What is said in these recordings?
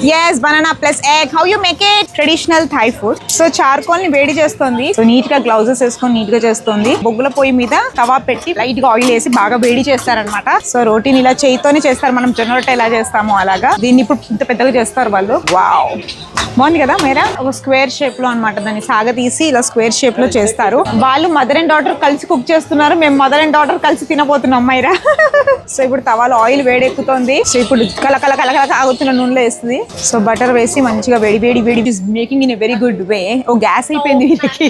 yes, banana plus egg. How you make it? Traditional Thai food. So charcoal ని వేడి చేస్తుంది. So neat గా gloves వేసుకొని neat గా చేస్తుంది. బొగ్గుల పొయ్యి మీద తవా పెట్టి లైట్ గా ఆయిల్ వేసి బాగా వేడి చేస్తారనమాట. సో రోటీని ఇలా చేయితోనే చేస్తారు, మనం జొన్న రొట్టె ఎలా చేస్తామో అలాగా. దీన్ని ఇప్పుడు ఇంత పెద్దగా చేస్తారు వాళ్ళు. వావ్, బాగుంది కదా మేరా. ఒక స్క్వేర్ షేప్ లో అనమాట, దాన్ని సాగతీసి ఇలా స్క్వేర్ షేప్ లో చేస్తారు. వాళ్ళు మదర్ అండ్ డాటర్ కలిసి కుక్ చేస్తున్నారు, మేము మదర్ అండ్ డాటర్ కలిసి తినబోతున్నాం మైరా. సో ఇప్పుడు తవాలో ఆయిల్ వేడెక్కుతుంది. సో ఇప్పుడు కలకల కలకల కాగుతున్న నూనెలో వేస్తుంది. సో బటర్ వేసి మంచిగా వేడి వేడి వేడి making in a very good way. ఓ గ్యాస్ అయిపోయింది వీళ్ళకి.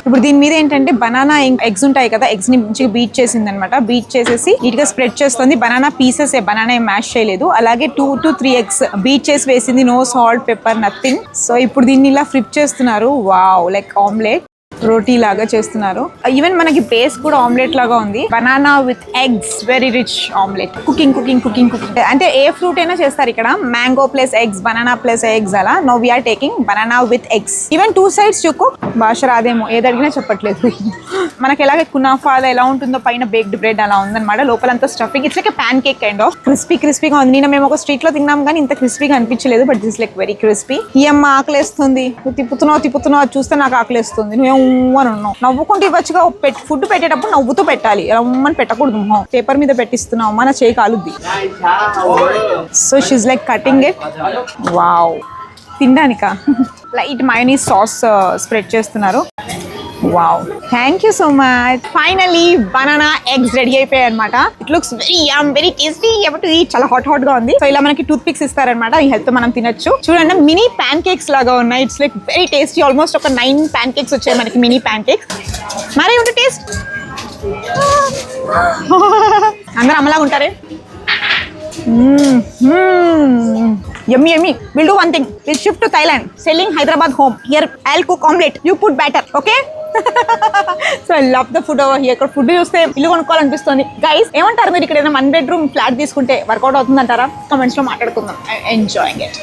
ఇప్పుడు దీని మీద ఏంటంటే బనానా ఎగ్స్ ఉంటాయి కదా, ఎగ్స్ ని మంచిగా బీట్ చేసింది అనమాట. బీట్ చేసేసి నీట్ గా స్ప్రెడ్ చేస్తుంది. బనానా పీసెస్, బనానా ఏం మ్యాష్ చేయలేదు. అలాగే 2 to 3 ఎగ్స్ బీట్ చేసి వేసింది. No salt, pepper, nothing. So ఇప్పుడు దీన్ని ఇలా ఫ్లిప్ చేస్తున్నారు. వావ్, లైక్ ఆమ్లెట్ రోటీ లాగా చేస్తున్నారు. ఈవెన్ మనకి బేస్ కూడా ఆమ్లెట్ లాగా ఉంది. Banana with eggs, very rich omelette. Cooking cooking cooking cooking అంటే ఏ ఫ్రూట్ అయినా చేస్తారు ఇక్కడ. Mango plus eggs, banana plus eggs అలా. No we're taking banana with eggs. Even 2 sides చుక్కు భాష రాదేమో, ఏది అడిగినా చెప్పట్లేదు. మనకి ఎలాగే కునాఫా ఎలా ఉంటుందో పైన బేక్డ్ బ్రెడ్ అలా ఉందన్నమాట. లోపలంతా stuffing. It's like pan cake kind of. క్రిస్పీగా ఉంది. నిన్న మేము ఒక స్ట్రీట్ లో తిన్నాం కానీ ఇంత క్రిస్పీగా అనిపించలేదు. But this like very crispy. ఈ అమ్మ ఆకలేస్తుంది. తిప్పుతున్నావు చూస్తే నాకు ఆకలేస్తుంది. నువ్వేమో అని ఉన్నావు. నవ్వుకుంటూ ఇవ్వచ్చుగా. ఫుడ్ పెట్టేటప్పుడు నవ్వుతూ పెట్టాలి, రమ్మని పెట్టకూడదు. పేపర్ మీద పెట్టిస్తున్నావు అమ్మ, నా చేయి కాలుద్ది. So she's like cutting it. Wow, తినడానికా. లైట్ మయోనీస్ సాస్ స్ప్రెడ్ చేస్తున్నారు. Wow, thank you so much. Finally banana eggs ready అయిపోయాయి అనమాట. It looks very yum, very tasty. చాలా హాట్ గా ఉంది. సో ఇలా మనకి టూత్ పిక్స్ ఇస్తారనమాట. ఈ హెల్త్ మనం తినొచ్చు. చూడండి, మినీ ప్యాన్ కేక్స్ లాగా ఉన్నాయి. It's like very tasty. Almost ఒక 9 ప్యాన్ కేక్స్ వచ్చాయి మనకి, మినీ ప్యాన్ కేక్స్. మరి ఉంటే టేస్ట్ అందరూ అమ్మలాగా ఉంటారే. Yummy. We'll do one thing. We'll shift to Thailand. Selling Hyderabad home. Here I'll cook omelette. You put batter. Okay? So I love the food over here. ఇక్కడ food చూస్తే ఇల్లు కొనుక్కోవాలనిపిస్తుంది. Guys ఏమంటారు, మీరు ఇక్కడ ఏదైనా 1 bedroom ఫ్లాట్ తీసుకుంటే work out అవుతుందంటారా? Comments లో మాట్లాడుకుందాం. Enjoying it.